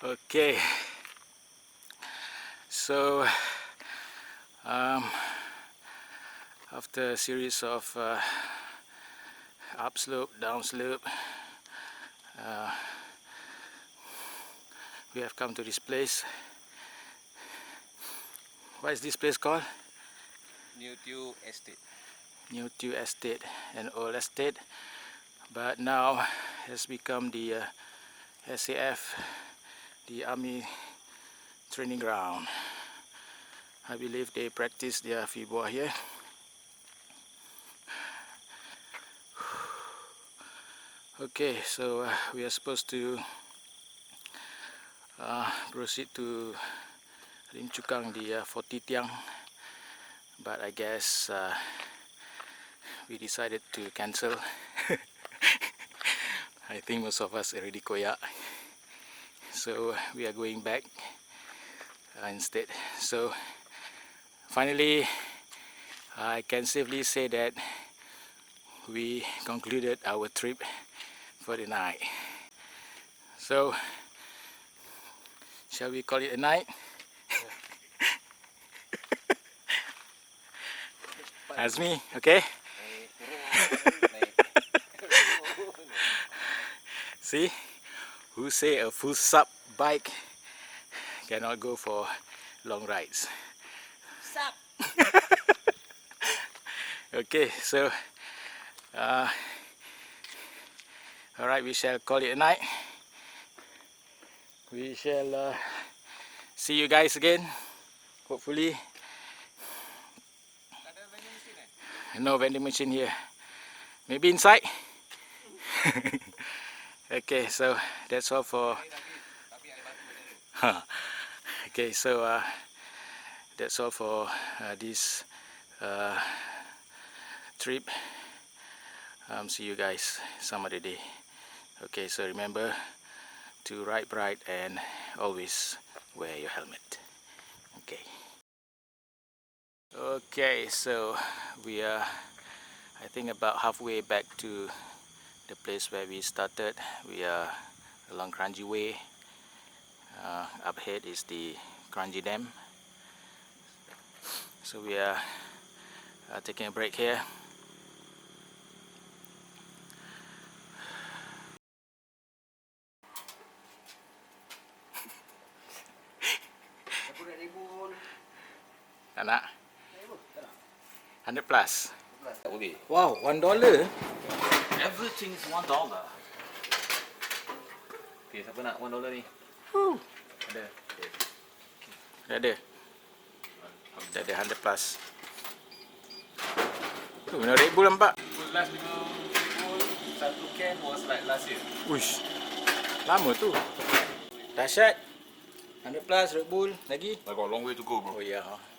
Okay, so after a series of upslope, downslope, we have come to this place. What is this place called? Lim Chu Estate. Lim Chu Estate, an old estate, but now has become the SAF, the army training ground. I believe they practice their Fibua here. Okay, so we are supposed to proceed to Lim Chu Kang, the 40 Tiang, but I guess we decided to cancel. I think most of us already koyak, so we are going back instead. So finally, I can safely say that we concluded our trip for the night. So shall we call it a night? Azmi, okay? See, who say a full sub bike cannot go for long rides? Sup? Okay, so alright, we shall call it a night. We shall see you guys again, hopefully. No vending machine here. Maybe inside. Okay, so that's all for. Okay, so that's all for this trip. See you guys some other day. Okay, so remember to ride bright and always wear your helmet. Okay. Okay, so we are, I think, about halfway back to the place where we started. We are along Kranji Way. Up ahead is the Kranji Dam. So we are taking a break here. Anak 100 plus. Wow, $1. Everything is $1. Okay, siapa nak $1 ni? Ada. Ada. Dah ada 100 plus. Tu mana Red Bull nampak? Last 5 Bull, 1 can was like last year. Uish. Lama tu. Dahsyat. 100 plus Red Bull lagi. I got a long way to go, bro. Oh ya. Yeah.